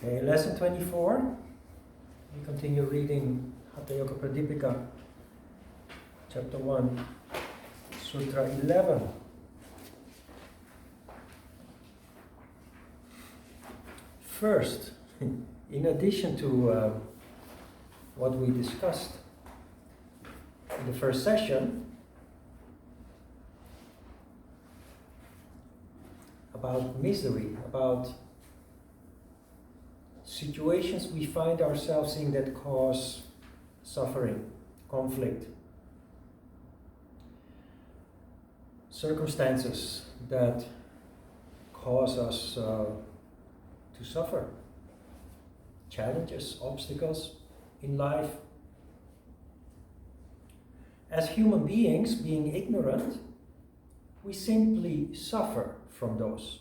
Okay, lesson 24. We continue reading Hatha Yoga Pradipika, chapter 1, Sutra 11. First, in addition to what we discussed in the first session about misery, about situations we find ourselves in that cause suffering, conflict, circumstances that cause us to suffer, challenges, obstacles in life. As human beings, being ignorant, we simply suffer from those.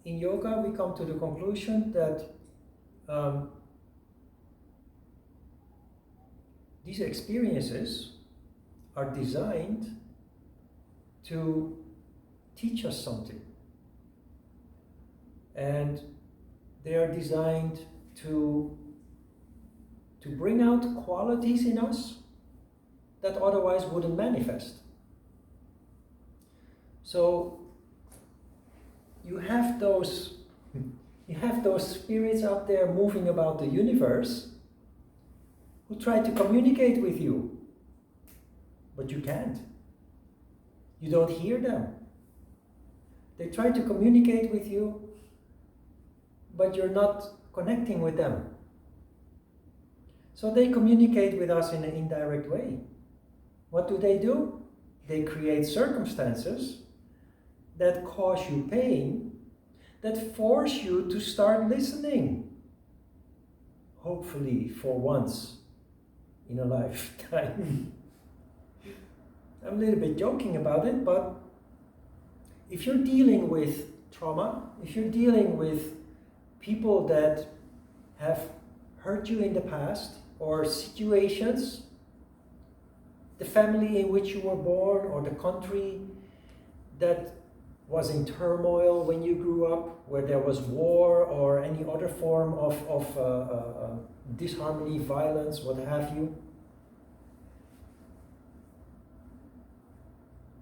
In yoga, we come to the conclusion that these experiences are designed to teach us something. And they are designed to bring out qualities in us that otherwise wouldn't manifest. So you have those spirits out there moving about the universe who try to communicate with you, but you can't. You don't hear them. They try to communicate with you, but you're not connecting with them. So they communicate with us in an indirect way. What do? They create circumstances that cause you pain, that force you to start listening. Hopefully for once in a lifetime. I'm a little bit joking about it, but if you're dealing with trauma, if you're dealing with people that have hurt you in the past, or situations, the family in which you were born, or the country that was in turmoil when you grew up, where there was war or any other form of disharmony, violence, what have you.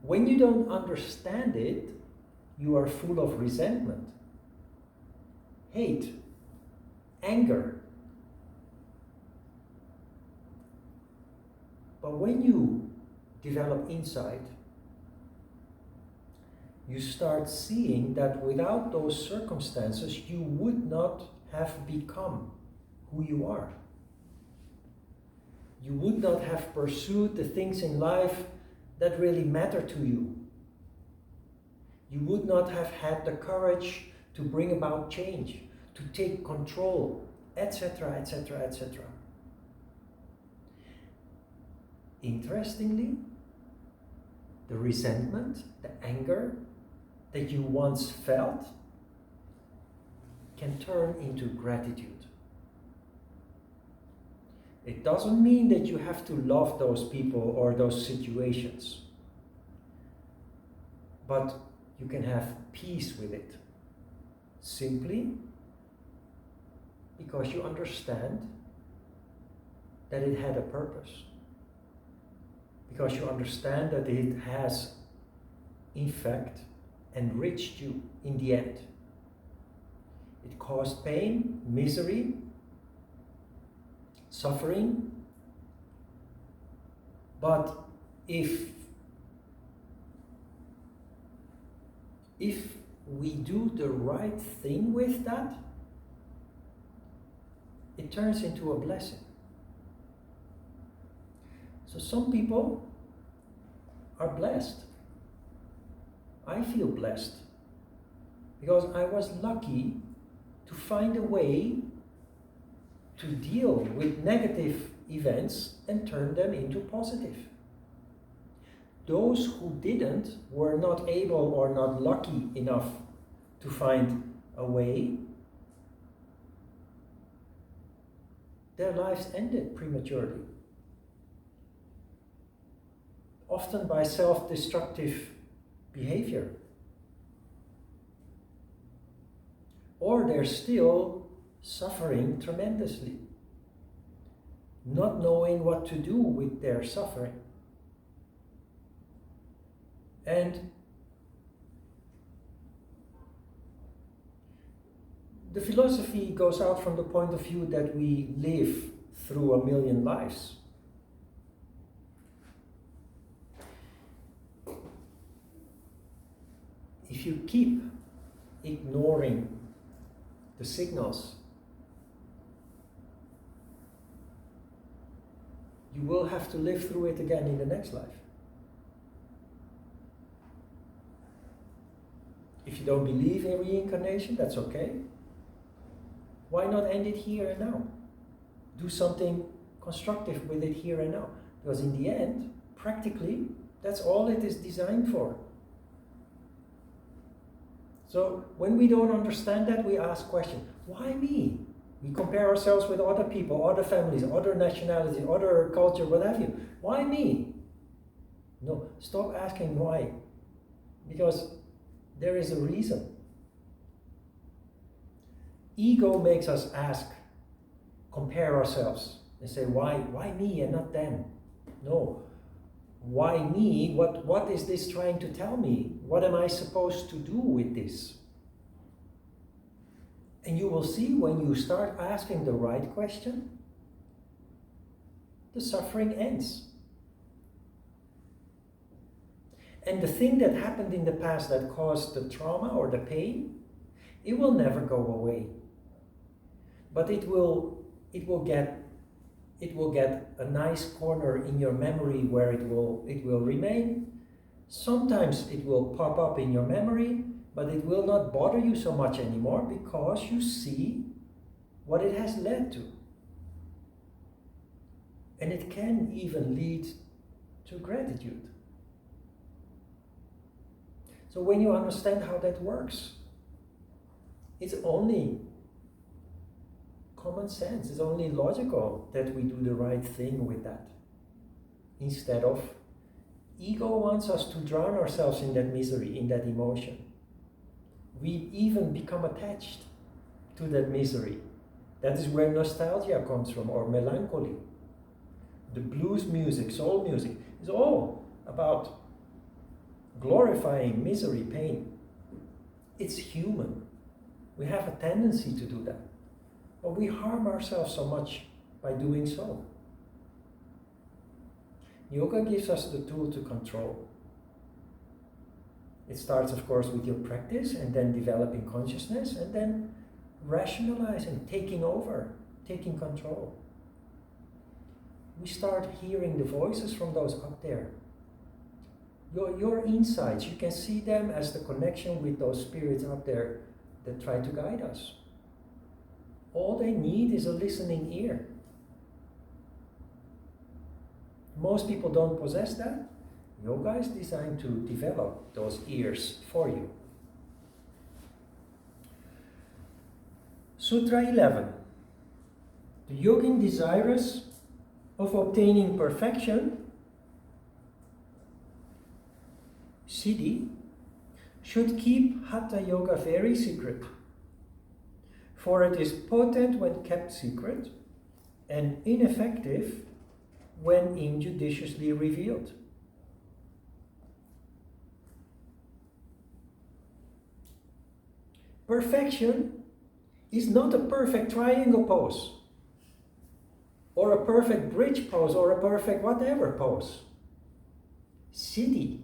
When you don't understand it, you are full of resentment, hate, anger. But when you develop insight, you start seeing that without those circumstances, you would not have become who you are. You would not have pursued the things in life that really matter to you. You would not have had the courage to bring about change, to take control, etc., etc., etc. Interestingly, the resentment, the anger that you once felt can turn into gratitude. It doesn't mean that you have to love those people or those situations, but you can have peace with it, simply because you understand that it had a purpose. Because you understand that it has, in fact, enriched you in the end. It caused pain, misery, suffering. But if we do the right thing with that, it turns into a blessing. So some people are blessed. I feel blessed because I was lucky to find a way to deal with negative events and turn them into positive. Those who didn't were not able or not lucky enough to find a way. Their lives ended prematurely. Often by self-destructive behavior. or they're still suffering tremendously, not knowing what to do with their suffering. And the philosophy goes out from the point of view that we live through a million lives. If you keep ignoring the signals, you will have to live through it again in the next life. If you don't believe in reincarnation, that's okay. Why not end it here and now? Do something constructive with it here and now. Because in the end, practically, that's all it is designed for. So when we don't understand that, we ask questions. Why me? We compare ourselves with other people, other families, other nationalities, other culture, what have you. Why me? No, stop asking why. Because there is a reason. Ego makes us ask, compare ourselves, and say, why me and not them? No. Why me? What is this trying to tell me? What am I supposed to do with this? And you will see when you start asking the right question, the suffering ends. And the thing that happened in the past that caused the trauma or the pain, it will never go away. But it will get a nice corner in your memory where it will remain. Sometimes it will pop up in your memory, but it will not bother you so much anymore because you see what it has led to. And it can even lead to gratitude. So when you understand how that works, it's only common sense, it's only logical that we do the right thing with that. Instead of, ego wants us to drown ourselves in that misery, in that emotion. We even become attached to that misery. That is where nostalgia comes from, or melancholy. The blues music, soul music, is all about glorifying misery, pain. It's human. We have a tendency to do that. But we harm ourselves so much by doing so. Yoga gives us the tool to control. It starts, of course, with your practice and then developing consciousness and then rationalizing, taking over, taking control. We start hearing the voices from those up there. Your insights, you can see them as the connection with those spirits up there that try to guide us. All they need is a listening ear. Most people don't possess that. Yoga is designed to develop those ears for you. Sutra 11. The yogin desirous of obtaining perfection, Siddhi, should keep Hatha Yoga very secret, for it is potent when kept secret and ineffective when injudiciously revealed. Perfection is not a perfect triangle pose, or a perfect bridge pose, or a perfect whatever pose. Siddhi,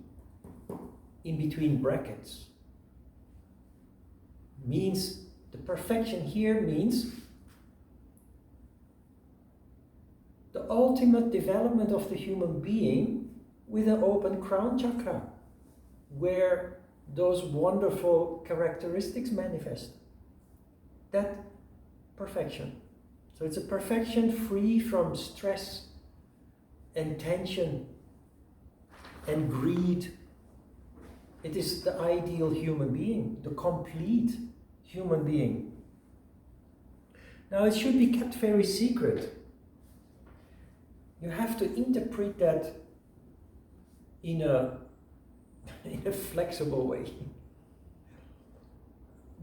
in between brackets, means, the perfection here means the ultimate development of the human being with an open crown chakra, where those wonderful characteristics manifest. That perfection. So it's a perfection free from stress and tension and greed. It is the ideal human being, the complete human being. Now it should be kept very secret. You have to interpret that in a flexible way.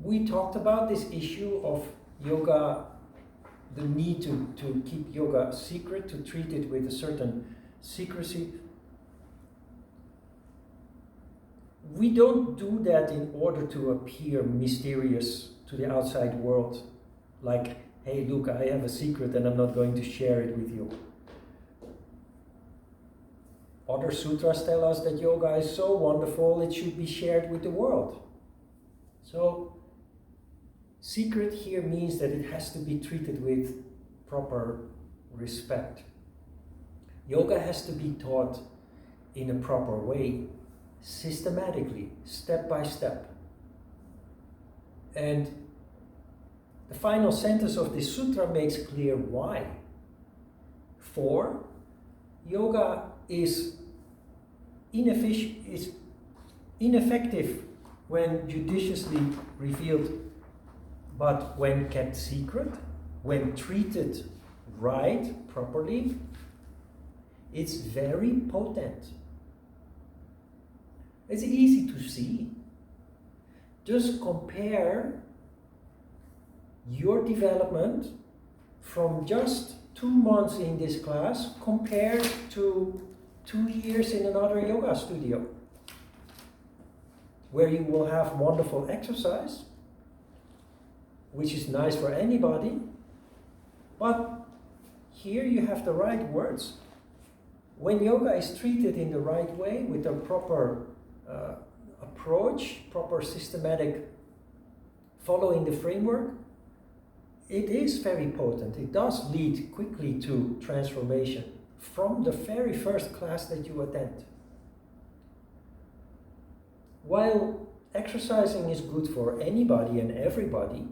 we talked about this issue of yoga, the need to keep yoga secret, to treat it with a certain secrecy. We don't do that in order to appear mysterious to the outside world, like, hey, look, I have a secret and I'm not going to share it with you. Other sutras tell us that yoga is so wonderful it should be shared with the world. So, secret here means that it has to be treated with proper respect. Yoga has to be taught in a proper way, systematically, step by step. And the final sentence of this sutra makes clear why. For yoga is ineffective when judiciously revealed, but when kept secret, when treated right, properly, it's very potent. It's easy to see. Just compare your development from just 2 months in this class compared to 2 years in another yoga studio, where you will have wonderful exercise, which is nice for anybody, but here you have the right words. When yoga is treated in the right way, with a proper approach, proper systematic following the framework, it is very potent. It does lead quickly to transformation from the very first class that you attend. While exercising is good for anybody and everybody,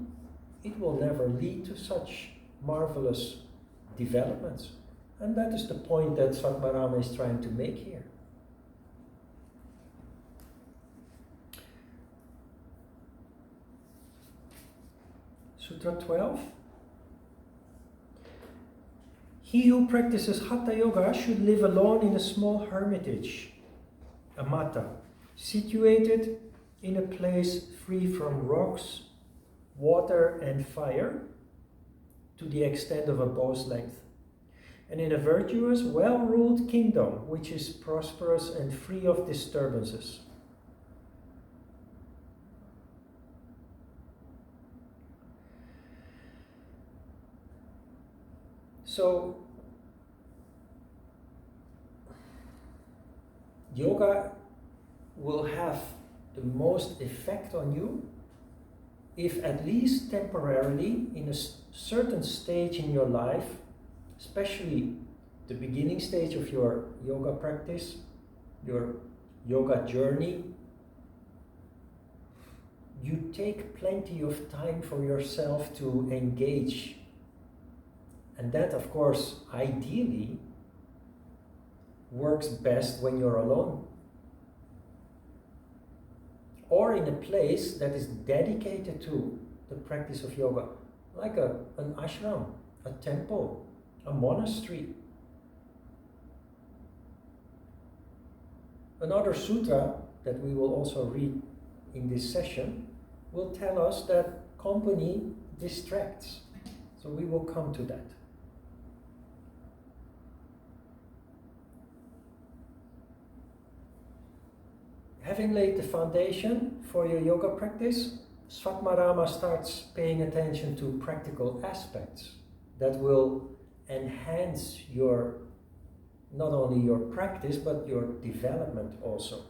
it will never lead to such marvelous developments. And that is the point that Satmarama is trying to make here. Sutra 12. He who practices Hatha Yoga should live alone in a small hermitage, a mata, situated in a place free from rocks, water and fire, to the extent of a bow's length, and in a virtuous, well-ruled kingdom, which is prosperous and free of disturbances. So, yoga will have the most effect on you if, at least temporarily, in a certain stage in your life, especially the beginning stage of your yoga practice, your yoga journey, you take plenty of time for yourself to engage. And that, of course, ideally works best when you're alone, or in a place that is dedicated to the practice of yoga, like an ashram, a temple, a monastery. Another sutra that we will also read in this session will tell us that company distracts. So we will come to that. Having laid the foundation for your yoga practice, Svatmarama starts paying attention to practical aspects that will enhance not only your practice, but your development also.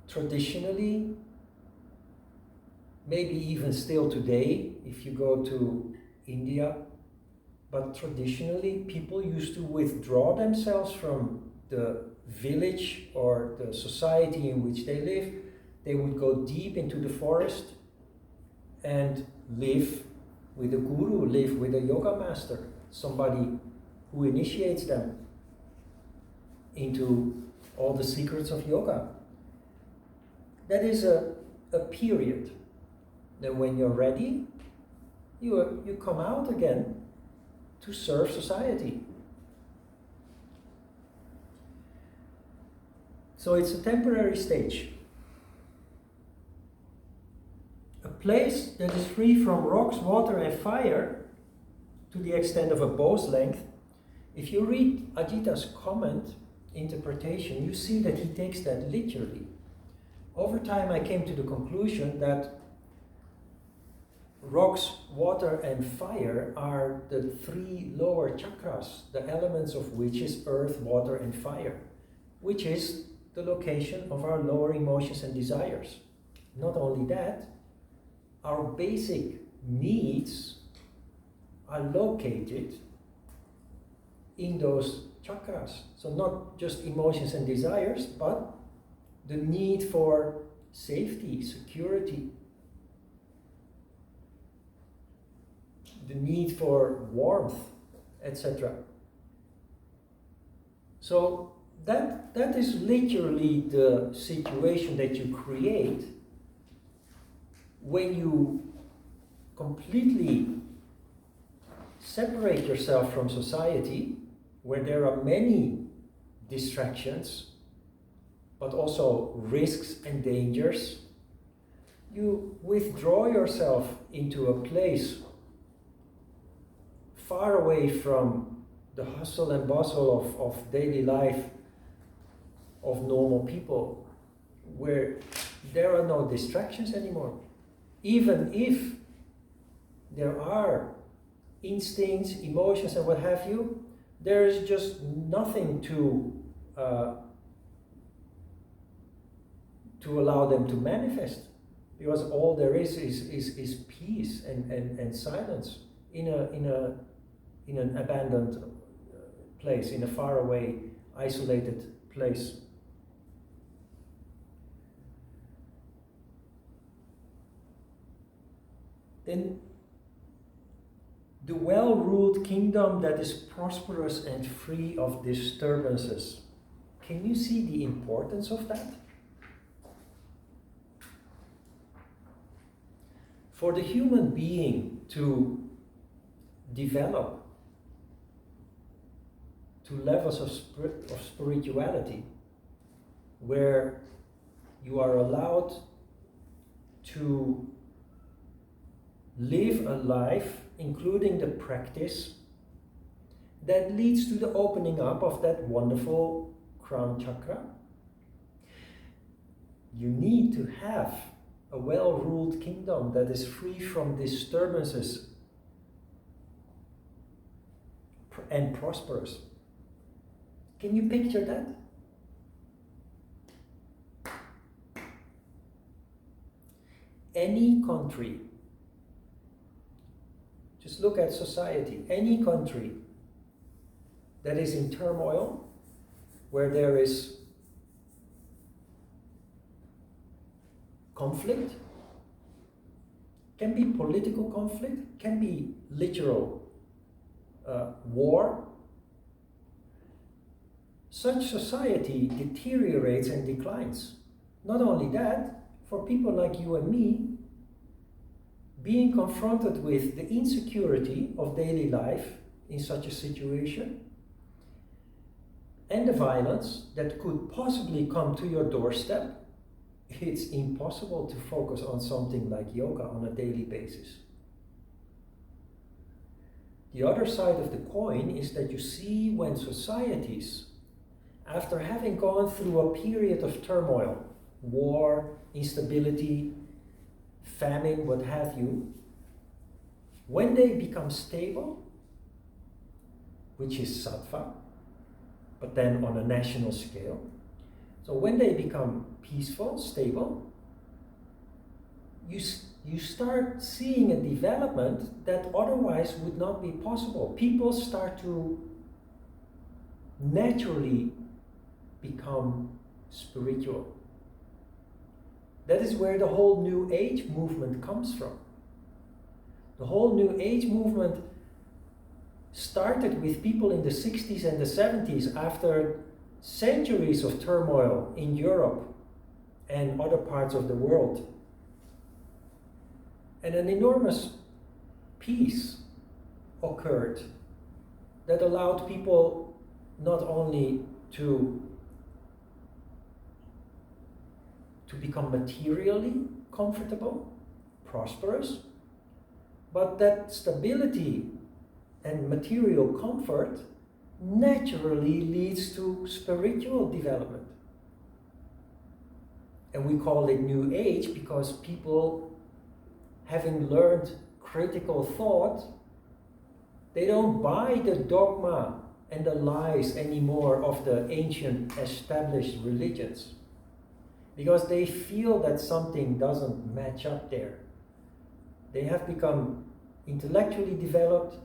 Traditionally, maybe even still today, if you go to India, but traditionally, people used to withdraw themselves from the village or the society in which they live. They would go deep into the forest and live with a guru, live with a yoga master, somebody who initiates them into all the secrets of yoga. That is a period. Then when you're ready, you come out again to serve society. So it's a temporary stage. A place that is free from rocks, water and fire to the extent of a bow's length. If you read Ajita's comment, interpretation, you see that he takes that literally. Over time I came to the conclusion that rocks, water and fire are the three lower chakras, the elements of which is earth, water and fire, which is the location of our lower emotions and desires. Not only that, our basic needs are located in those chakras. So not just emotions and desires, but the need for safety, security, the need for warmth, etc. So that is literally the situation that you create when you completely separate yourself from society, where there are many distractions, but also risks and dangers. You withdraw yourself into a place far away from the hustle and bustle of daily life of normal people, where there are no distractions anymore. Even if there are instincts, emotions and what have you, there is just nothing to allow them to manifest, because all there is peace and silence in an abandoned place, in a faraway, isolated place. Then the well-ruled kingdom that is prosperous and free of disturbances. Can you see the importance of that? For the human being to develop to levels of spirituality where you are allowed to live a life, including the practice, that leads to the opening up of that wonderful crown chakra. You need to have a well-ruled kingdom that is free from disturbances and prosperous. Can you picture that? Any country, just look at society, any country that is in turmoil, where there is conflict, can be political conflict, can be literal war. Such society deteriorates and declines. Not only that, for people like you and me, being confronted with the insecurity of daily life in such a situation, and the violence that could possibly come to your doorstep, it's impossible to focus on something like yoga on a daily basis. The other side of the coin is that you see when societies, after having gone through a period of turmoil, war, instability, famine, what have you, when they become stable, which is sattva, but then on a national scale, so when they become peaceful, stable, you start seeing a development that otherwise would not be possible. People start to naturally become spiritual. That is where the whole New Age movement comes from. The whole New Age movement started with people in the 60s and the 70s after centuries of turmoil in Europe and other parts of the world. And an enormous peace occurred that allowed people not only to to become materially comfortable, prosperous, but that stability and material comfort naturally leads to spiritual development. And we call it New Age because people, having learned critical thought, they don't buy the dogma and the lies anymore of the ancient established religions, because they feel that something doesn't match up there. They have become intellectually developed,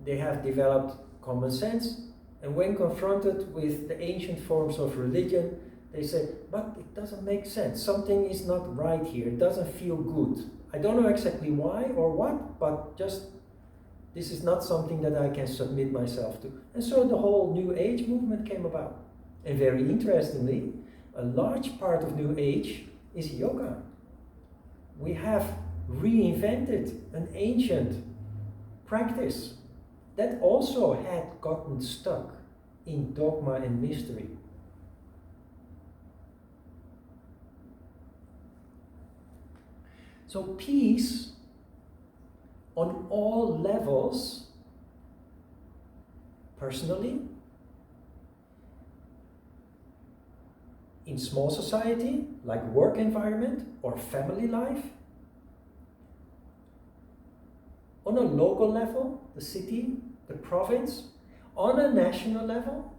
they have developed common sense, and when confronted with the ancient forms of religion, they say, but it doesn't make sense. Something is not right here. It doesn't feel good. I don't know exactly why or what, but just this is not something that I can submit myself to. And so the whole New Age movement came about. And very interestingly, a large part of New Age is yoga. We have reinvented an ancient practice that also had gotten stuck in dogma and mystery. So peace on all levels, personally, in small society, like work environment or family life, on a local level, the city, the province, on a national level,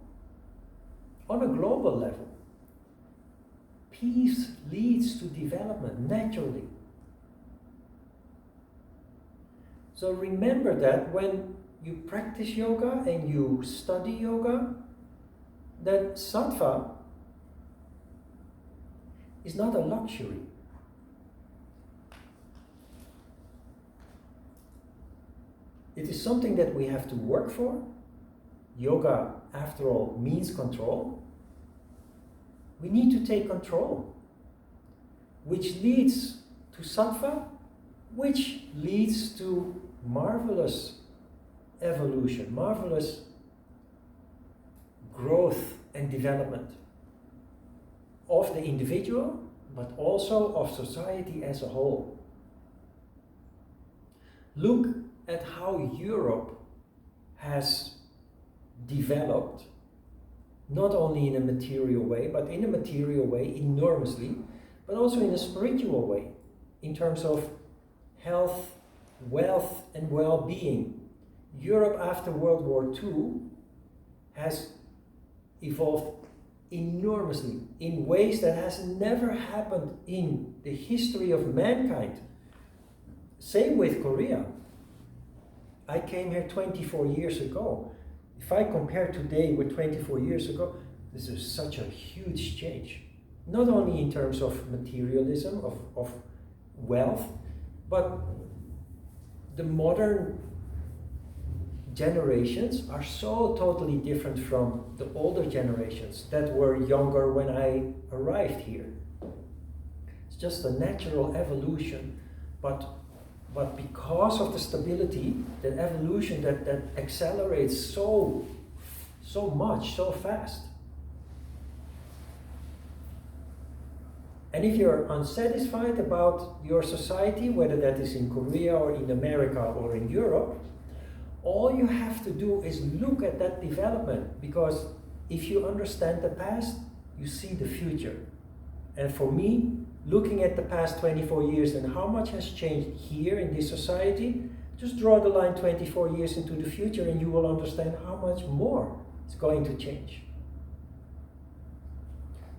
on a global level. Peace leads to development naturally. So remember that when you practice yoga and you study yoga, that sattva is not a luxury. It is something that we have to work for. Yoga, after all, means control. We need to take control, which leads to sattva, which leads to marvelous evolution, marvelous growth and development of the individual, but also of society as a whole. Look at how Europe has developed, not only in a material way, but in a material way enormously, but also in a spiritual way, in terms of health, wealth, and well-being. Europe after World War II has evolved enormously in ways that has never happened in the history of mankind. Same with Korea. I came here 24 years ago. If I compare today with 24 years ago, this is such a huge change. Not only in terms of materialism, of wealth, but the modern generations are so totally different from the older generations that were younger when I arrived here. It's just a natural evolution, but because of the stability, that evolution that accelerates so much, so fast. And if you're unsatisfied about your society, whether that is in Korea or in America or in Europe, all you have to do is look at that development, because if you understand the past, you see the future. And for me, looking at the past 24 years and how much has changed here in this society, just draw the line 24 years into the future and you will understand how much more is going to change.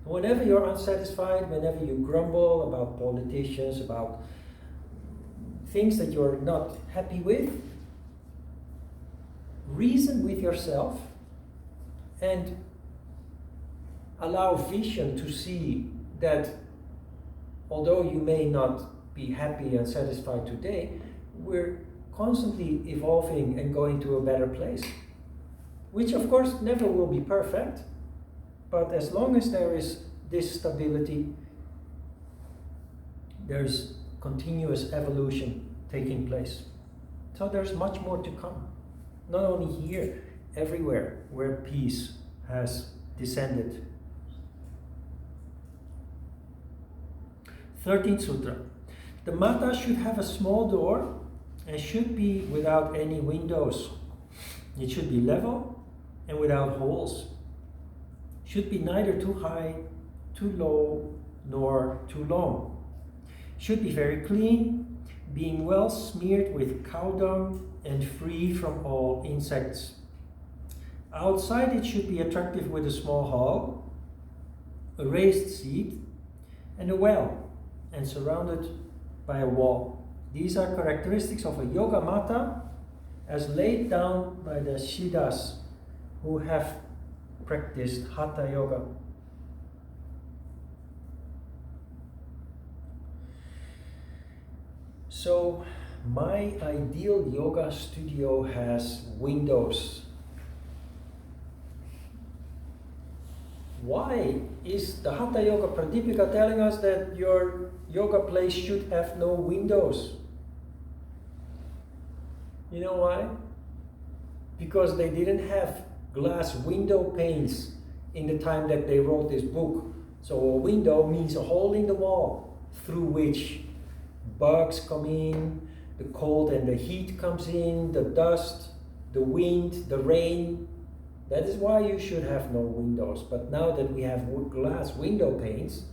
Whenever you're unsatisfied, whenever you grumble about politicians, about things that you're not happy with, reason with yourself and allow vision to see that although you may not be happy and satisfied today, we're constantly evolving and going to a better place, which of course never will be perfect, but as long as there is this stability, there's continuous evolution taking place. So there's much more to come, not only here, everywhere where peace has descended. 13th Sutra. The mata should have a small door and should be without any windows. It should be level and without holes. Should be neither too high, too low, nor too long. Should be very clean, being well smeared with cow dung and free from all insects. Outside it should be attractive with a small hall, a raised seat, and a well, and surrounded by a wall. These are characteristics of a yoga mata as laid down by the Siddhas who have practiced Hatha Yoga. So, my ideal yoga studio has windows. Why is the Hatha Yoga Pradipika telling us that your yoga place should have no windows? You know why? Because they didn't have glass window panes in the time that they wrote this book. So a window means a hole in the wall through which bugs come in, the cold and the heat comes in, the dust, the wind, the rain. That is why you should have no windows. But now that we have glass window panes,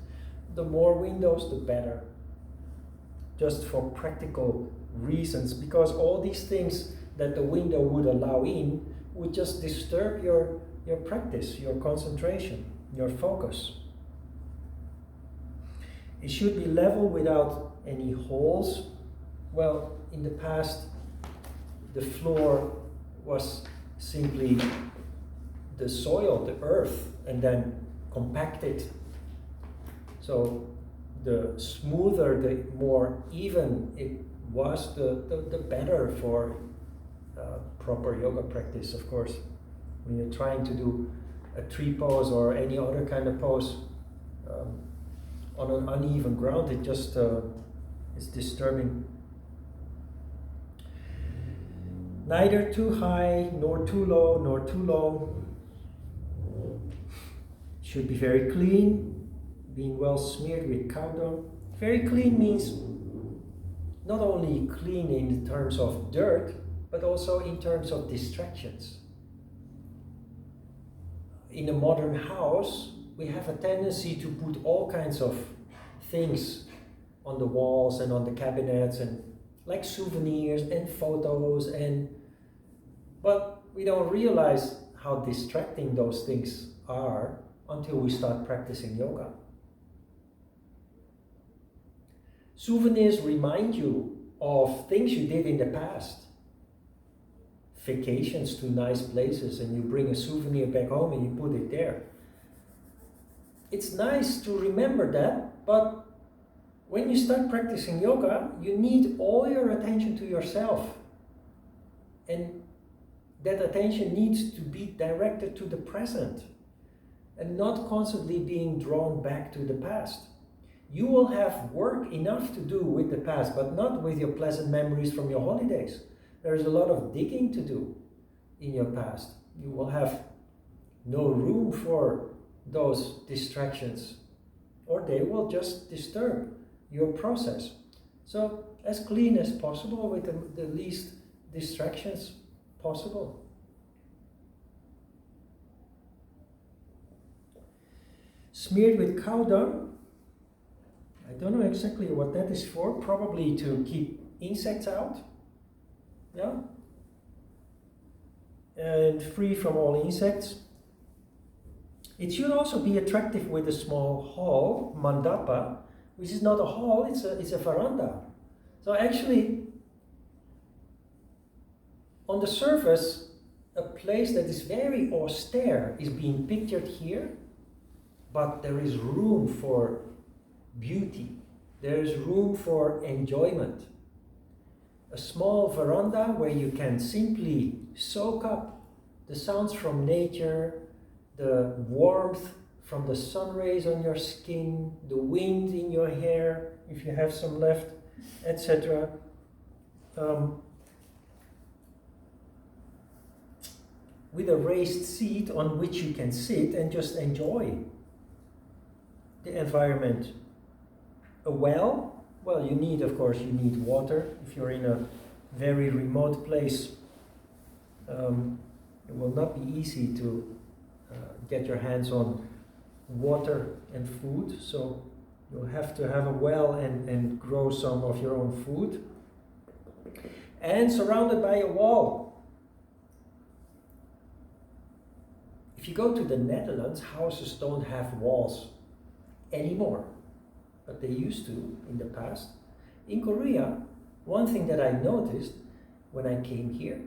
the more windows, the better. Just for practical reasons, because all these things that the window would allow in would just disturb your practice, your concentration, your focus. It should be level without any holes. Well, in the past, the floor was simply the soil, the earth, and then compacted. So the smoother, the more even it was, the better for proper yoga practice, of course. When you're trying to do a tree pose or any other kind of pose on an uneven ground, it just is disturbing. Neither too high, nor too low, nor too low. Should be very clean, being well smeared with cow dung. Very clean means not only clean in terms of dirt, but also in terms of distractions. In a modern house, we have a tendency to put all kinds of things on the walls and on the cabinets, and like souvenirs and photos, but we don't realize how distracting those things are until we start practicing yoga. Souvenirs remind you of things you did in the past. Vacations to nice places, and you bring a souvenir back home and you put it there. It's nice to remember that, but when you start practicing yoga, you need all your attention to yourself. And that attention needs to be directed to the present and not constantly being drawn back to the past. You will have work enough to do with the past, but not with your pleasant memories from your holidays. There is a lot of digging to do in your past. You will have no room for those distractions, or they will just disturb your process. So as clean as possible with the least distractions possible. Smeared with cow dung. I don't know exactly what that is for. Probably to keep insects out. Yeah? And free from all insects. It should also be attractive with a small hall, mandapa, which is not a hall, it's a veranda. So actually, on the surface, a place that is very austere is being pictured here, but there is room for beauty. There is room for enjoyment. A small veranda where you can simply soak up the sounds from nature, the warmth from the sun rays on your skin, the wind in your hair, if you have some left, etc. With a raised seat on which you can sit and just enjoy the environment a well. Well, you need, of course, you need water. If you're in a very remote place, it will not be easy to get your hands on water and food. So you'll have to have a well and grow some of your own food. And surrounded by a wall. If you go to the Netherlands, houses don't have walls anymore. But they used to in the past. In Korea, one thing that I noticed when I came here,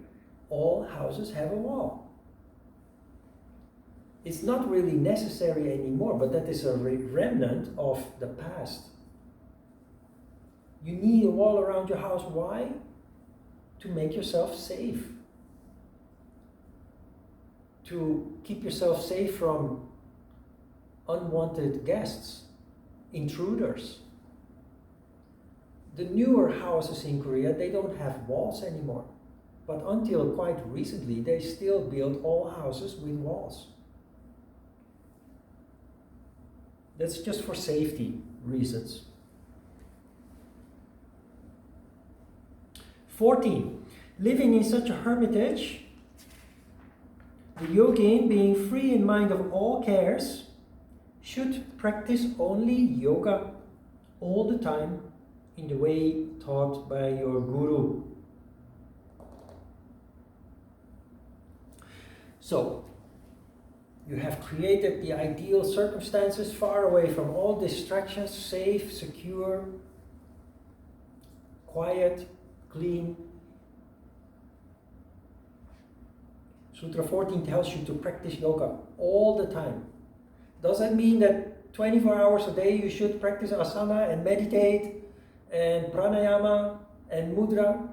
all houses have a wall. It's not really necessary anymore, but that is a remnant of the past. You need a wall around your house. Why? To make yourself safe. To keep yourself safe from unwanted guests. Intruders. The newer houses in Korea, they don't have walls anymore. But until quite recently, they still build all houses with walls. That's just for safety reasons. 14. Living in such a hermitage, the yogin, being free in mind of all cares, should practice only yoga all the time in the way taught by your guru. So, you have created the ideal circumstances, far away from all distractions, safe, secure, quiet, clean. Sutra 14 tells you to practice yoga all the time. Does that mean that 24 hours a day you should practice asana and meditate and pranayama and mudra?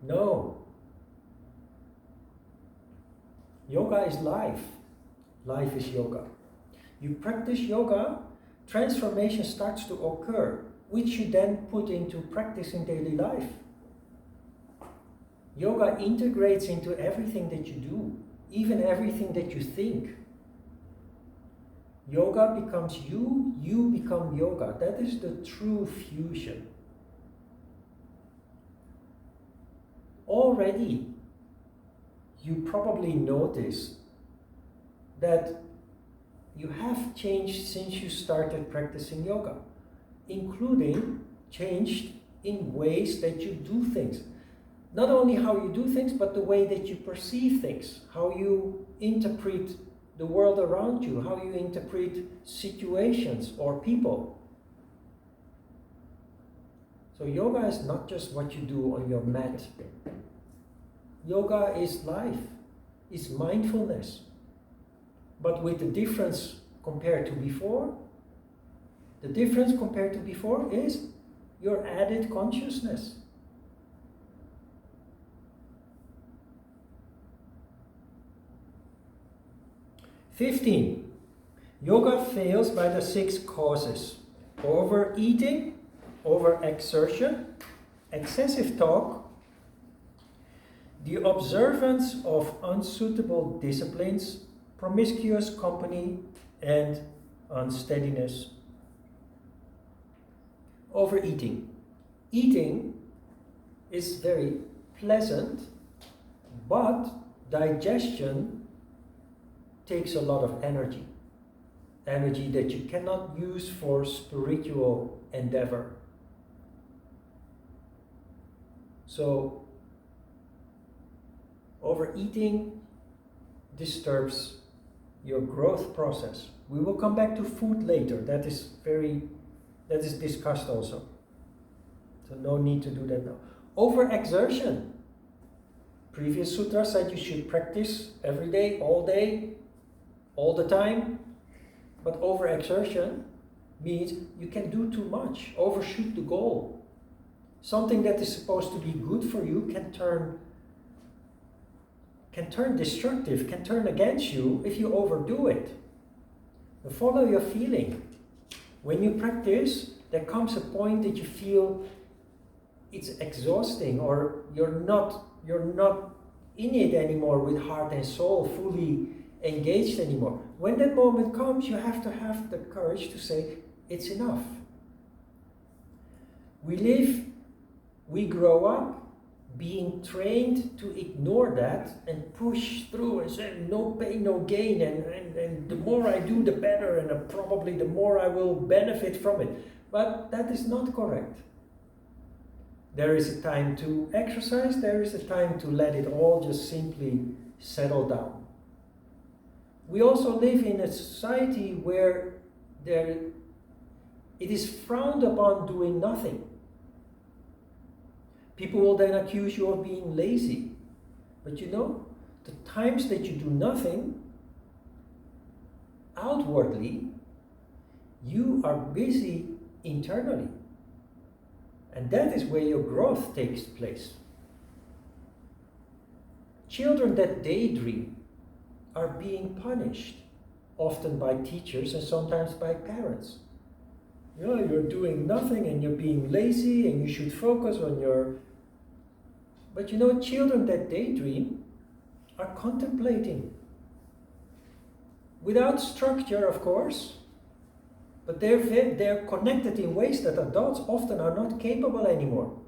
No. Yoga is life. Life is yoga. You practice yoga, transformation starts to occur, which you then put into practice in daily life. Yoga integrates into everything that you do, even everything that you think. Yoga becomes you, you become yoga. That is the true fusion. Already, you probably notice that you have changed since you started practicing yoga, including changed in ways that you do things. Not only how you do things, but the way that you perceive things, how you interpret the world around you, how you interpret situations or people. So yoga is not just what you do on your mat. Yoga is life, is mindfulness. But with the difference compared to before, the difference compared to before is your added consciousness. "15. Yoga fails by the 6 causes: overeating, overexertion, excessive talk, the observance of unsuitable disciplines, promiscuous company, and unsteadiness." Overeating. Eating is very pleasant, but digestion takes a lot of energy. Energy that you cannot use for spiritual endeavor. So, overeating disturbs your growth process. We will come back to food later. That is discussed also. So no need to do that now. Overexertion. Previous sutra said you should practice every day, all the time. But overexertion means you can do too much, overshoot the goal. Something that is supposed to be good for you can turn destructive, can turn against you if you overdo it. Now follow your feeling. When you practice, there comes a point that you feel it's exhausting, or you're not in it anymore with heart and soul, fully engaged anymore. When that moment comes, you have to have the courage to say, it's enough. We grow up being trained to ignore that and push through and say no pain, no gain, and the more I do, the better, and probably the more I will benefit from it. But that is not correct. There is a time to exercise, there is a time to let it all just simply settle down. We also live in a society where it is frowned upon doing nothing. People will then accuse you of being lazy. But you know, the times that you do nothing, outwardly, you are busy internally. And that is where your growth takes place. Children that daydream are being punished, often by teachers and sometimes by parents. You know, you're doing nothing and you're being lazy and you should focus on your... But you know, children that daydream are contemplating. Without structure, of course, but they're connected in ways that adults often are not capable anymore.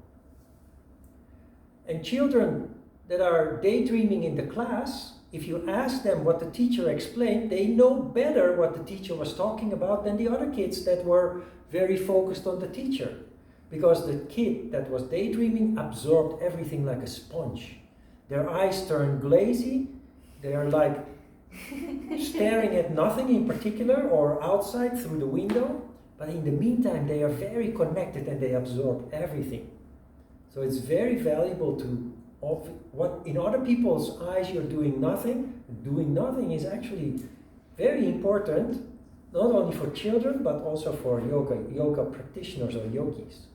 And children that are daydreaming in the class, if you ask them what the teacher explained, they know better what the teacher was talking about than the other kids that were very focused on the teacher. Because the kid that was daydreaming absorbed everything like a sponge. Their eyes turn glazy, they are like staring at nothing in particular or outside through the window, but in the meantime they are very connected and they absorb everything. So it's very valuable to, what in other people's eyes you're doing nothing is actually very important, not only for children but also for yoga practitioners or yogis.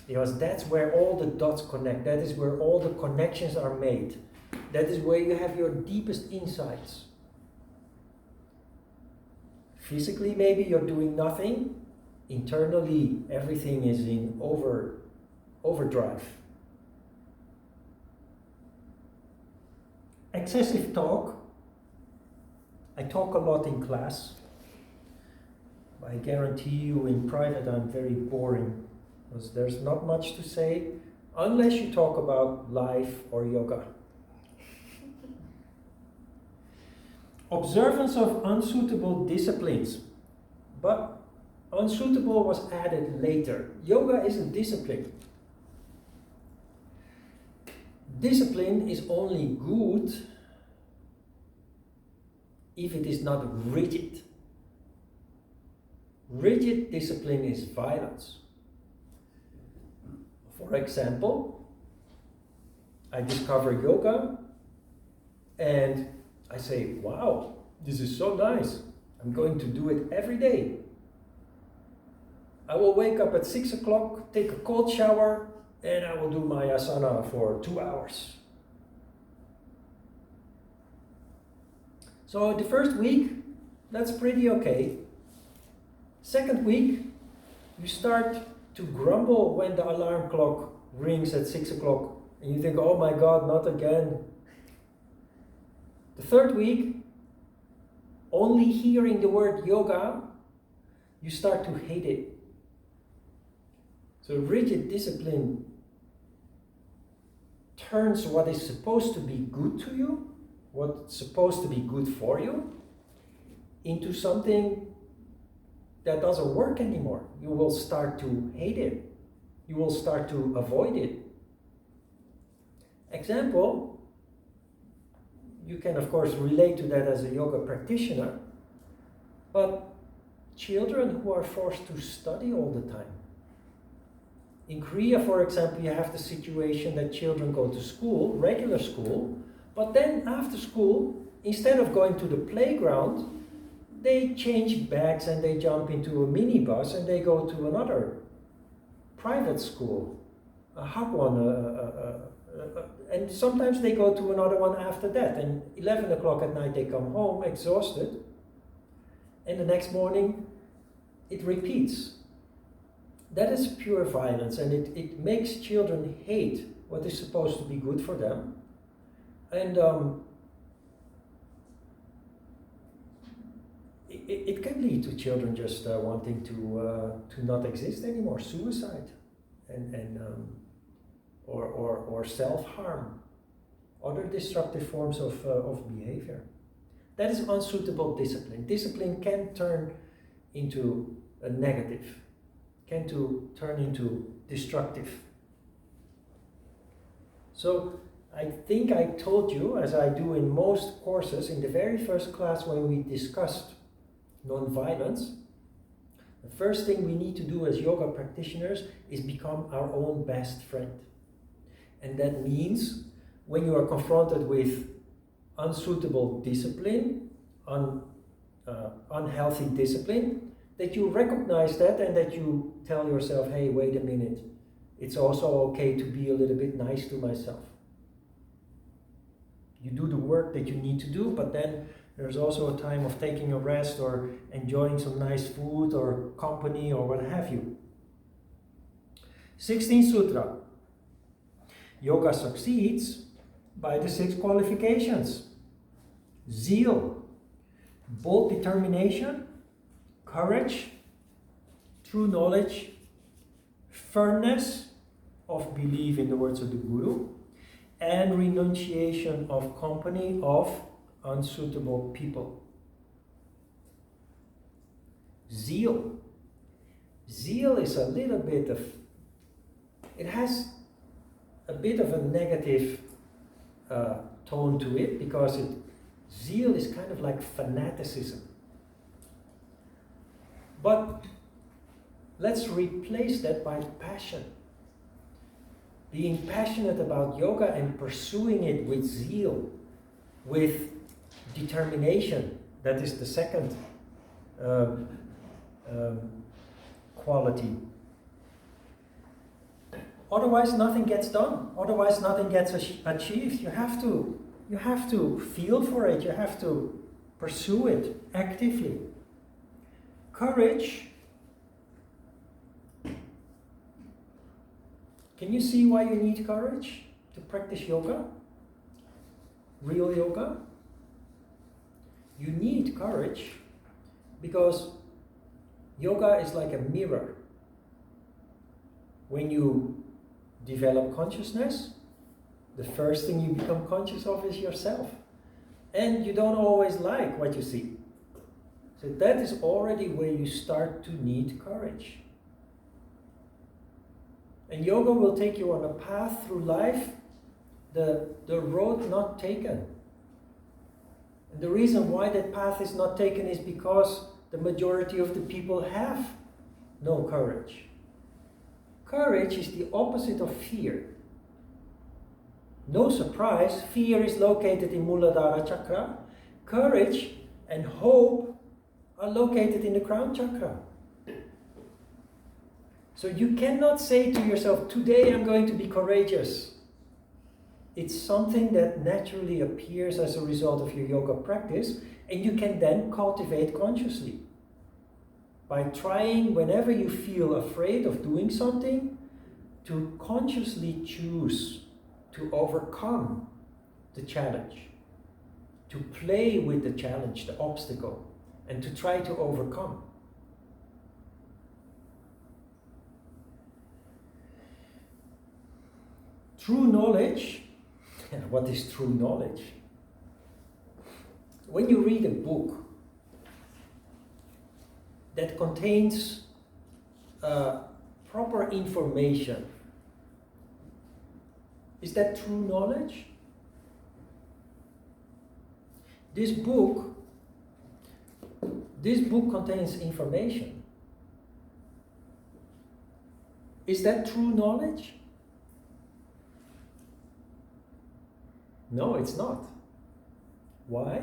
Because that's where all the dots connect, that is where all the connections are made. That is where you have your deepest insights. Physically, maybe you're doing nothing. Internally, everything is in overdrive. Excessive talk. I talk a lot in class. I guarantee you in private I'm very boring. Because there's not much to say unless you talk about life or yoga. Observance of unsuitable disciplines. But unsuitable was added later. Yoga is a discipline. Discipline is only good if it is not rigid. Rigid discipline is violence. For example, I discover yoga and I say, wow, this is so nice. I'm going to do it every day. I will wake up at 6 o'clock, take a cold shower, and I will do my asana for 2 hours. So the first week, that's pretty okay. Second week, you start to grumble when the alarm clock rings at 6 o'clock and you think, oh my God, not again. The third week, only hearing the word yoga, you start to hate it. So rigid discipline turns what is supposed to be good to you, what's supposed to be good for you, into something that doesn't work anymore. You will start to hate it. You will start to avoid it. Example, you can of course relate to that as a yoga practitioner, but children who are forced to study all the time. In Korea, for example, you have the situation that children go to school, regular school, but then after school, instead of going to the playground, they change bags and they jump into a minibus and they go to another private school, a hagwon, and sometimes they go to another one after that. And 11 o'clock at night they come home exhausted, and the next morning it repeats. That is pure violence, and it makes children hate what is supposed to be good for them. And it can lead to children just wanting to not exist anymore, suicide, or self-harm, other destructive forms of behavior. That is unsuitable discipline. Discipline can turn into a negative, can turn into destructive. So I think I told you, as I do in most courses, in the very first class when we discussed non-violence, the first thing we need to do as yoga practitioners is become our own best friend. And that means when you are confronted with unsuitable discipline, unhealthy discipline, that you recognize that and that you tell yourself, hey, wait a minute, it's also okay to be a little bit nice to myself. You do the work that you need to do, but then there's also a time of taking a rest or enjoying some nice food or company or what have you. 16th Sutra. Yoga succeeds by the 6 qualifications. Zeal, bold determination, courage, true knowledge, firmness of belief in the words of the Guru, and renunciation of company of unsuitable people. Zeal. Zeal is a little bit of, it has a bit of a negative tone to it, because zeal is kind of like fanaticism. But let's replace that by passion. Being passionate about yoga and pursuing it with zeal, with determination. That is the second quality. Otherwise, nothing gets done. Otherwise, nothing gets achieved. You have to feel for it. You have to pursue it actively. Courage. Can you see why you need courage to practice yoga? Real yoga? You need courage because yoga is like a mirror. When you develop consciousness, the first thing you become conscious of is yourself. And you don't always like what you see. So that is already where you start to need courage. And yoga will take you on a path through life, the road not taken. And the reason why that path is not taken is because the majority of the people have no courage. Courage is the opposite of fear. No surprise, fear is located in Muladhara Chakra. Courage and hope are located in the crown chakra. So you cannot say to yourself, today I'm going to be courageous. It's something that naturally appears as a result of your yoga practice, and you can then cultivate consciously. By trying, whenever you feel afraid of doing something, to consciously choose to overcome the challenge, to play with the challenge, the obstacle, and to try to overcome. True knowledge. What is true knowledge? When you read a book that contains proper information, is that true knowledge? This book contains information. Is that true knowledge? No, it's not. Why?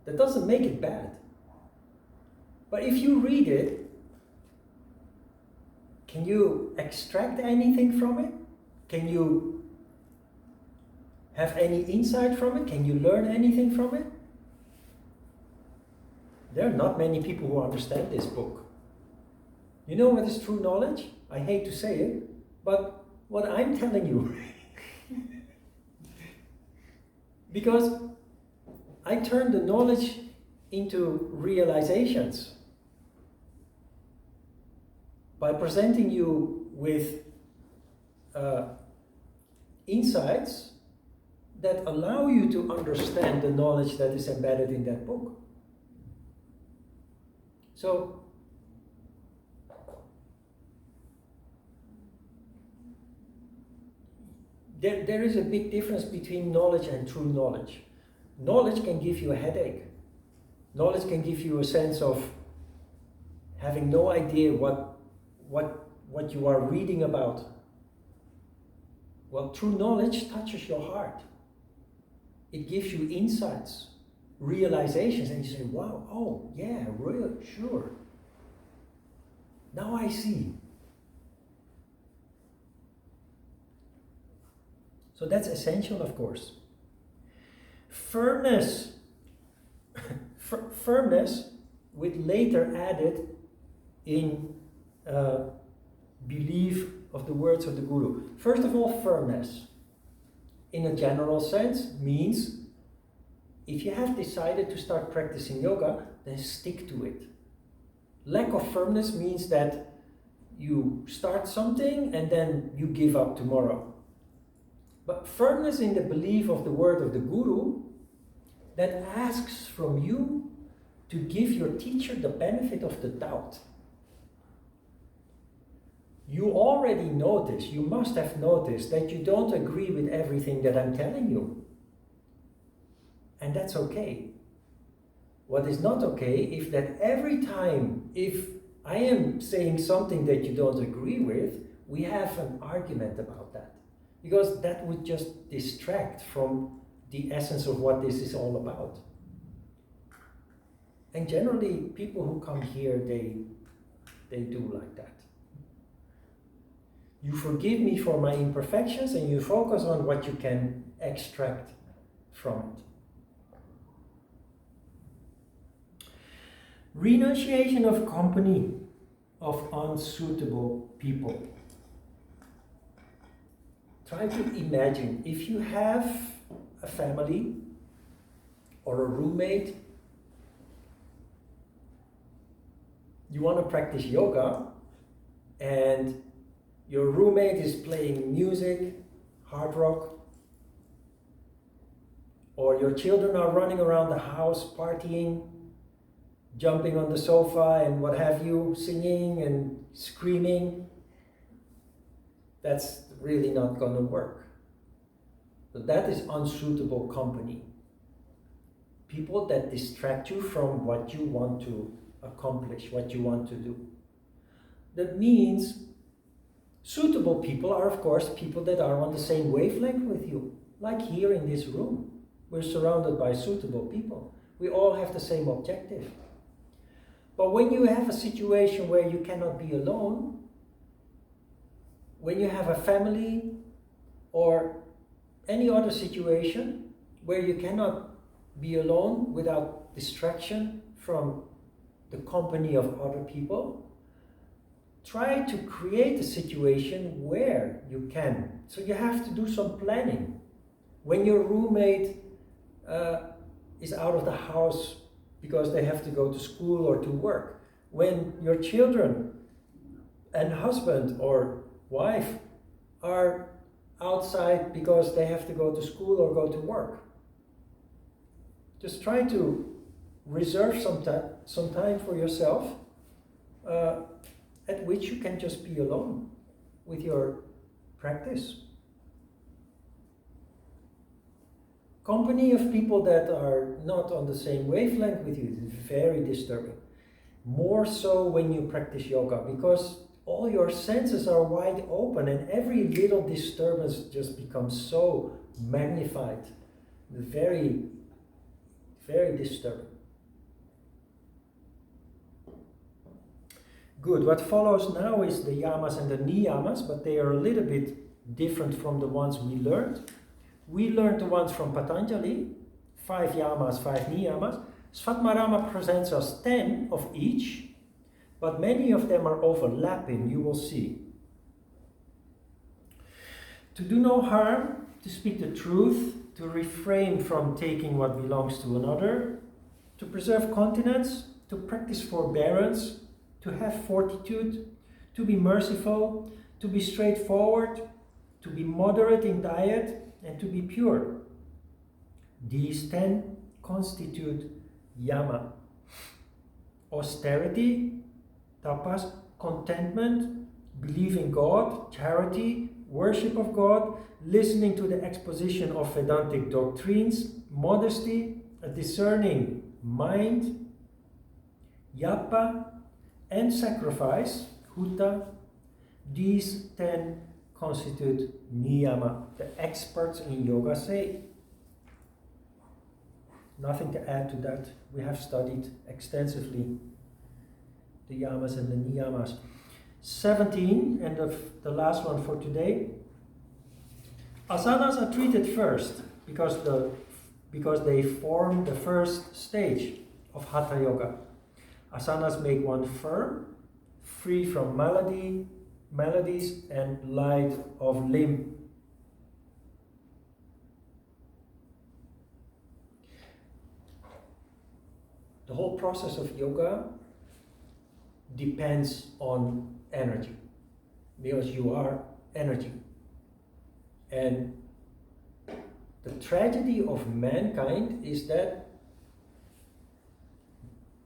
That doesn't make it bad. But if you read it, can you extract anything from it? Can you have any insight from it? Can you learn anything from it? There are not many people who understand this book. You know what is true knowledge? I hate to say it, but what I'm telling you, because I turn the knowledge into realizations by presenting you with insights that allow you to understand the knowledge that is embedded in that book. So, there is a big difference between knowledge and true knowledge. Knowledge can give you a headache. Knowledge can give you a sense of having no idea what you are reading about. Well, true knowledge touches your heart. It gives you insights, realizations, and you say, wow, oh, yeah, really, sure. Now I see. So that's essential, of course. Firmness. Firmness, with later added in belief of the words of the Guru. First of all, firmness, in a general sense, means if you have decided to start practicing yoga, then stick to it. Lack of firmness means that you start something and then you give up tomorrow. But firmness in the belief of the word of the Guru that asks from you to give your teacher the benefit of the doubt. You already notice, you must have noticed that you don't agree with everything that I'm telling you. And that's okay. What is not okay is that every time, if I am saying something that you don't agree with, we have an argument about that. Because that would just distract from the essence of what this is all about. And generally, people who come here, they do like that. You forgive me for my imperfections and you focus on what you can extract from it. Renunciation of company of unsuitable people. Try to imagine if you have a family or a roommate, you want to practice yoga and your roommate is playing music, hard rock, or your children are running around the house partying, jumping on the sofa and what have you, singing and screaming. That's really not going to work. So that is unsuitable company. People that distract you from what you want to accomplish, what you want to do. That means suitable people are, of course, people that are on the same wavelength with you. Like here in this room, we're surrounded by suitable people. We all have the same objective. But when you have a situation where you cannot be alone, when you have a family or any other situation where you cannot be alone without distraction from the company of other people, try to create a situation where you can. So you have to do some planning. When your roommate is out of the house because they have to go to school or to work, when your children and husband or wife are outside because they have to go to school or go to work, just try to reserve some time for yourself at which you can just be alone with your practice. Company of people that are not on the same wavelength with you is very disturbing. More so when you practice yoga, because all your senses are wide open and every little disturbance just becomes so magnified. Very, very disturbing. Good. What follows now is the Yamas and the Niyamas, but they are a little bit different from the ones we learned. We learned the ones from Patanjali, 5 Yamas, 5 Niyamas. Svatmarama presents us 10 of each, but many of them are overlapping, you will see. To do no harm, to speak the truth, to refrain from taking what belongs to another, to preserve continence, to practice forbearance, to have fortitude, to be merciful, to be straightforward, to be moderate in diet, and to be pure. These 10 constitute yama. Austerity, tapas, contentment, belief in God, charity, worship of God, listening to the exposition of Vedantic doctrines, modesty, a discerning mind, yapa, and sacrifice, hutta. These 10 constitute niyama. The experts in yoga say. Nothing to add to that. We have studied extensively the yamas and the niyamas. 17, and the last one for today. Asanas are treated first because they form the first stage of Hatha Yoga. Asanas make one firm, free from maladies and light of limb. The whole process of yoga depends on energy, because you are energy. And the tragedy of mankind is that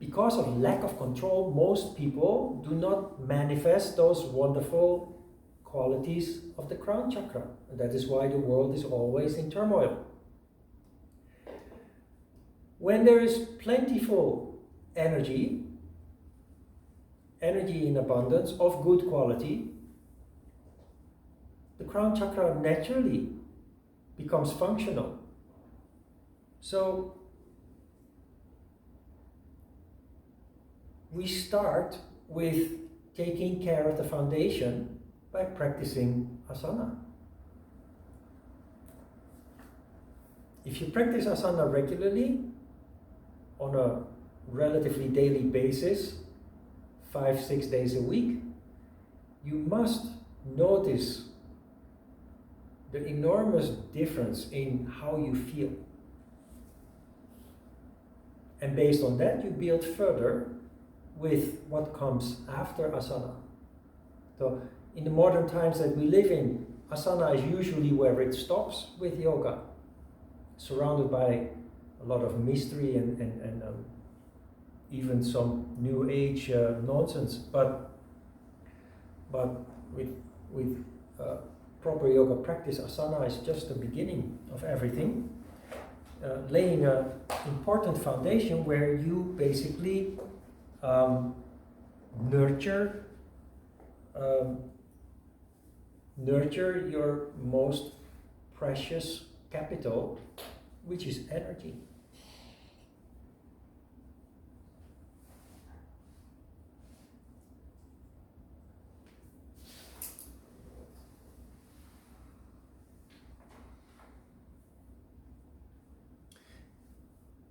because of lack of control, most people do not manifest those wonderful qualities of the crown chakra. And that is why the world is always in turmoil. When there is plentiful energy in abundance of good quality, the crown chakra naturally becomes functional. So we start with taking care of the foundation by practicing asana. If you practice asana regularly, on a relatively daily basis, 5-6 days a week, you must notice the enormous difference in how you feel. And based on that, you build further with what comes after asana. So in the modern times that we live in, asana is usually where it stops with yoga, surrounded by a lot of mystery and even some new age nonsense. But with proper yoga practice, asana is just the beginning of everything, laying an important foundation where you basically nurture your most precious capital, which is energy.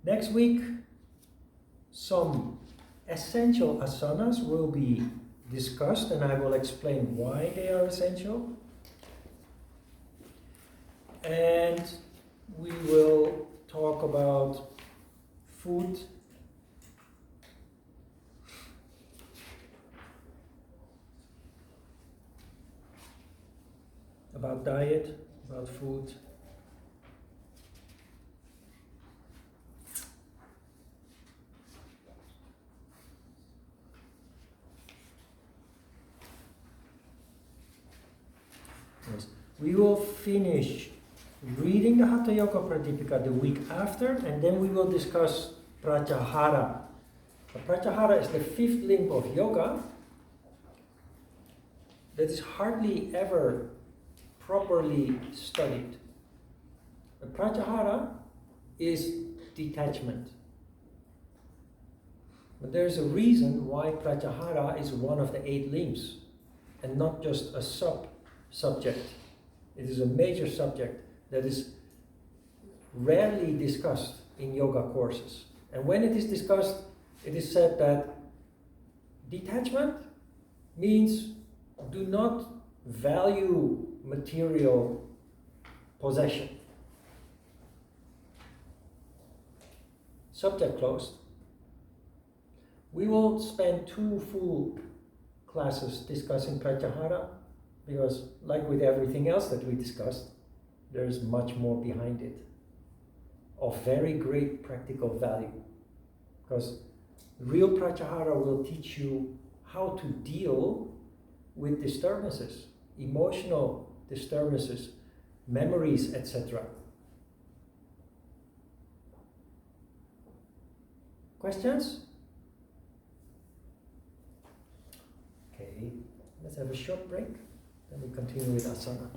Next week, some essential asanas will be discussed, and I will explain why they are essential. And we will talk about food, about diet, about food. Yes. We will finish reading the Hatha Yoga Pradipika the week after, and then we will discuss Pratyahara. The Pratyahara is the 5th limb of yoga that is hardly ever properly studied. The Pratyahara is detachment. But there's a reason why Pratyahara is one of the 8 limbs and not just a subject. It is a major subject that is rarely discussed in yoga courses. And when it is discussed, it is said that detachment means do not value material possession. Subject closed. We will spend 2 full classes discussing Pratyahara, because like with everything else that we discussed, there's much more behind it of very great practical value. Because real Pratyahara will teach you how to deal with disturbances, emotional disturbances, memories, etc. Questions? Okay, let's have a short break, then we continue with asana.